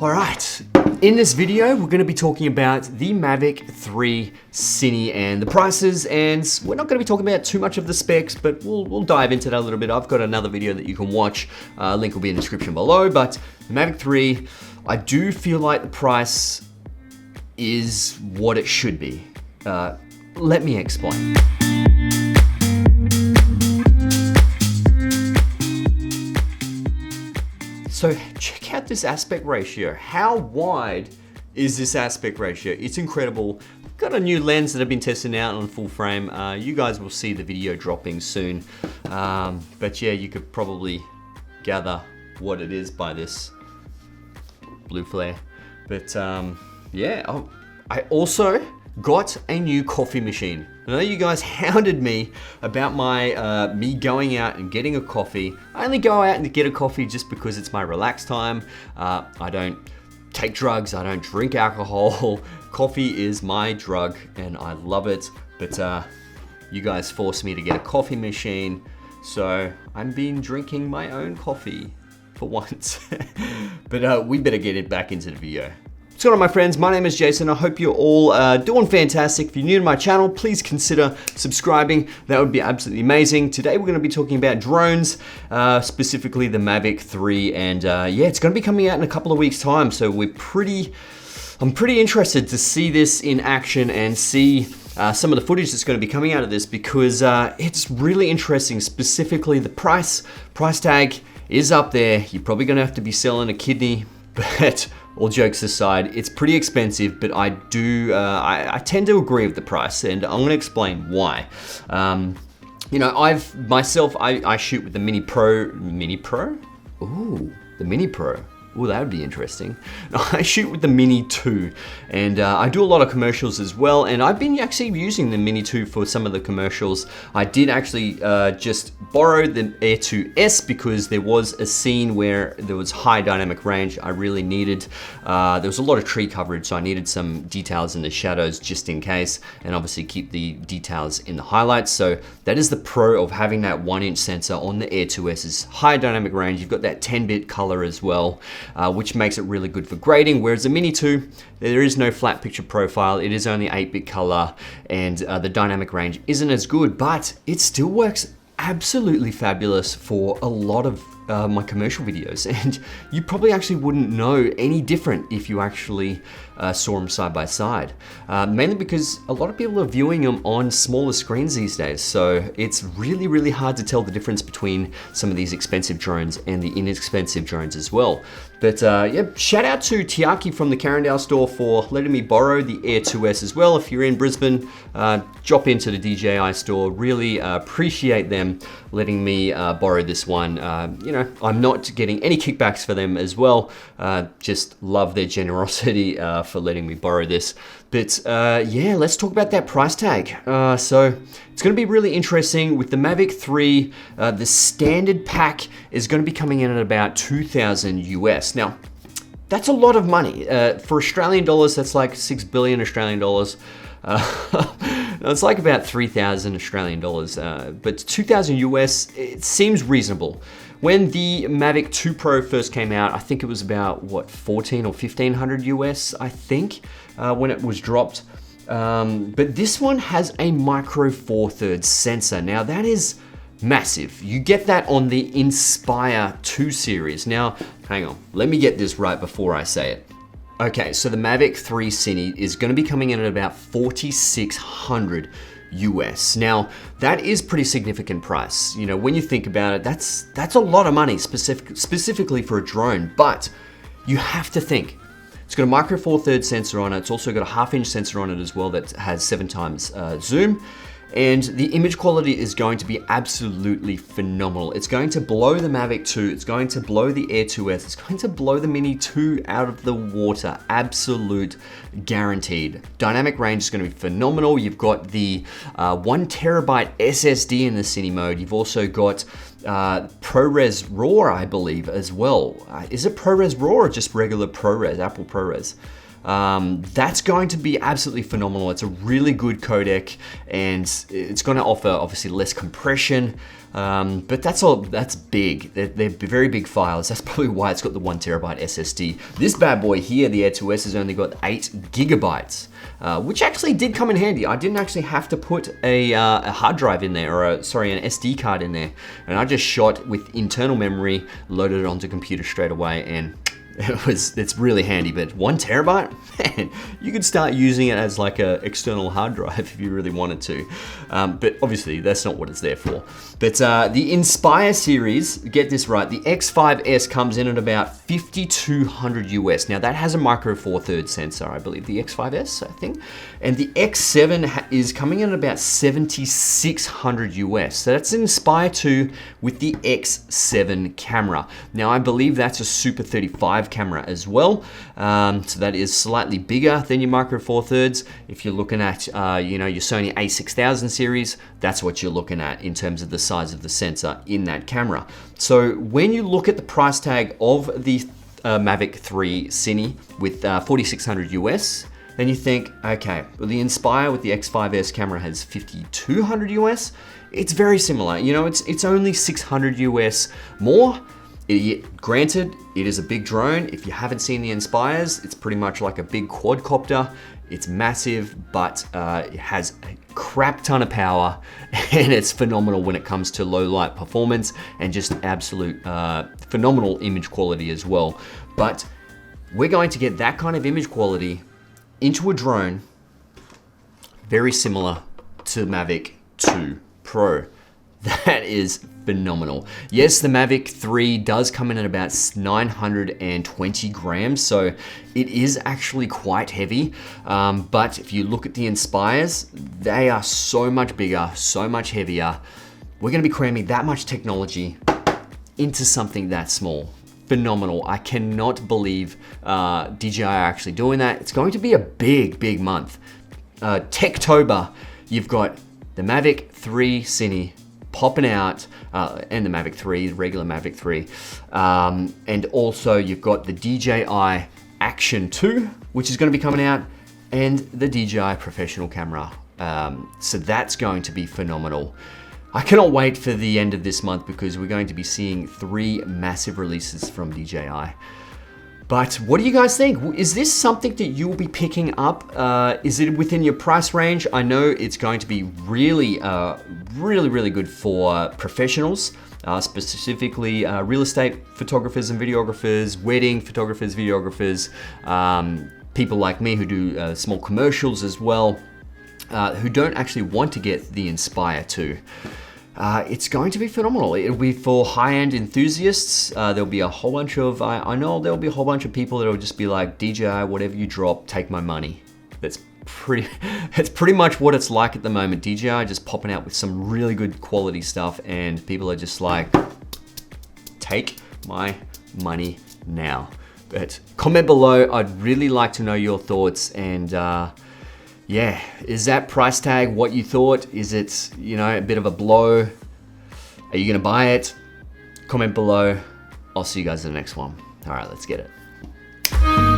All right, in this video, we're gonna be talking about the Mavic 3 CINE and the prices, and we're not gonna be talking about too much of the specs, but we'll dive into that a little bit. I've got another video that you can watch. Link will be in the description below, but the Mavic 3, I do feel like the price is what it should be. Let me explain. So check out this aspect ratio. How wide is this aspect ratio? It's incredible. Got a new lens that I've been testing out on full frame. You guys will see the video dropping soon. But yeah, you could probably gather what it is by this blue flare. But yeah, I also got a new coffee machine. I know you guys hounded me about my me going out and getting a coffee. I only go out and get a coffee just because it's my relaxed time. I don't take drugs, I don't drink alcohol. Coffee is my drug and I love it. But you guys forced me to get a coffee machine, so I've been drinking my own coffee for once. But we better get it back into the video. What's going on, my friends? My name is Jason. I hope you're all doing fantastic. If you're new to my channel, please consider subscribing. That would be absolutely amazing. Today we're going to be talking about drones, specifically the Mavic 3, and yeah, it's going to be coming out in a couple of weeks' time. So I'm pretty interested to see this in action and see some of the footage that's going to be coming out of this, because it's really interesting. Specifically, the price tag is up there. You're probably going to have to be selling a kidney, but all jokes aside, it's pretty expensive, but I tend to agree with the price, and I'm gonna explain why. You know, I shoot with the Mini Pro. Ooh, the Mini Pro. Ooh, that would be interesting. I shoot with the Mini 2, and I do a lot of commercials as well, and I've been actually using the Mini 2 for some of the commercials. I did actually just borrow the Air 2S because there was a scene where there was high dynamic range I really needed. There was a lot of tree coverage, so I needed some details in the shadows just in case, and obviously keep the details in the highlights. So that is the pro of having that 1-inch sensor on the Air 2S, is high dynamic range. You've got that 10-bit color as well. Which makes it really good for grading, whereas the Mini 2, there is no flat picture profile, it is only 8-bit color, and the dynamic range isn't as good, but it still works absolutely fabulous for a lot of my commercial videos, and you probably actually wouldn't know any different if you actually saw them side by side. Mainly because a lot of people are viewing them on smaller screens these days, so it's really hard to tell the difference between some of these expensive drones and the inexpensive drones as well. But yeah, shout out to Tiaki from the Carindale store for letting me borrow the Air 2S as well. If you're in Brisbane, drop into the DJI store. Really appreciate them letting me borrow this one. You know, I'm not getting any kickbacks for them as well. Just love their generosity for letting me borrow this. But yeah, let's talk about that price tag. So it's going to be really interesting with the Mavic 3. The standard pack is going to be coming in at about 2,000 US. Now, that's a lot of money. For Australian dollars, that's like 6 billion Australian dollars. It's like about 3,000 Australian dollars, but 2,000 US, it seems reasonable. When the Mavic 2 Pro first came out, I think it was about, what, 14 or 1,500 US, I think, when it was dropped. But this one has a micro 4/3 sensor. Now that is massive. You get that on the Inspire 2 series. Now, hang on, let me get this right before I say it. Okay, so the Mavic 3 CINE is going to be coming in at about 4,600 US. Now, that is pretty significant price. You know, when you think about it, that's a lot of money specifically for a drone, but you have to think. It's got a micro 4/3 sensor on it. It's also got a 1/2-inch sensor on it as well that has 7x zoom. And the image quality is going to be absolutely phenomenal. It's going to blow the Mavic 2, it's going to blow the Air 2S, it's going to blow the Mini 2 out of the water. Absolute guaranteed. Dynamic range is going to be phenomenal. You've got the 1 terabyte SSD in the CINE mode. You've also got ProRes RAW, I believe, as well. Is it ProRes RAW or just regular ProRes, Apple ProRes? That's going to be absolutely phenomenal. It's a really good codec, and it's going to offer obviously less compression, but that's big. They're very big files. That's probably why it's got the 1 terabyte SSD. This bad boy here, the Air 2S, has only got 8 gigabytes, which actually did come in handy. I didn't actually have to put a hard drive in there, or an SD card in there, and I just shot with internal memory, loaded it onto computer straight away, and it's really handy. But 1 terabyte, man, you could start using it as like a external hard drive if you really wanted to. But obviously that's not what it's there for. But the Inspire series, get this right, the X5S comes in at about 5,200 US. Now that has a micro four thirds sensor, I believe, the X5S, I think. And the X7 is coming in at about 7,600 US. So that's an Inspire 2 with the X7 camera. Now I believe that's a Super 35 camera as well. So that is slightly bigger than your micro four thirds. If you're looking at your Sony a6000 series, that's what you're looking at in terms of the size of the sensor in that camera. So when you look at the price tag of the Mavic 3 Cine with 4,600 US, then you think, okay, well, the Inspire with the X5S camera has 5,200 US. It's very similar. You know, it's only 600 US more. Granted, it is a big drone. If you haven't seen the Inspires, it's pretty much like a big quadcopter. It's massive, but it has a crap ton of power, and it's phenomenal when it comes to low light performance and just absolute phenomenal image quality as well. But we're going to get that kind of image quality into a drone very similar to Mavic 2 Pro. That is phenomenal. Yes, the Mavic 3 does come in at about 920 grams, so it is actually quite heavy. But if you look at the Inspires, they are so much bigger, so much heavier. We're gonna be cramming that much technology into something that small. Phenomenal. I cannot believe DJI are actually doing that. It's going to be a big, big month. Techtober, you've got the Mavic 3 Cine popping out, and the Mavic 3, the regular Mavic 3. And also you've got the DJI Action 2, which is going to be coming out, and the DJI Professional camera. So that's going to be phenomenal. I cannot wait for the end of this month because we're going to be seeing 3 massive releases from DJI. But what do you guys think? Is this something that you'll be picking up? Is it within your price range? I know it's going to be really, really good for professionals, specifically real estate photographers and videographers, wedding photographers, videographers, people like me who do small commercials as well, who don't actually want to get the Inspire 2. It's going to be phenomenal. It'll be for high-end enthusiasts. There'll be a whole bunch of, I know there'll be a whole bunch of people that'll just be like, DJI, whatever you drop, take my money. That's pretty much what it's like at the moment. DJI just popping out with some really good quality stuff, and people are just like, take my money now. But comment below. I'd really like to know your thoughts, and yeah, is that price tag what you thought? Is it, a bit of a blow? Are you gonna buy it? Comment below. I'll see you guys in the next one. All right, let's get it.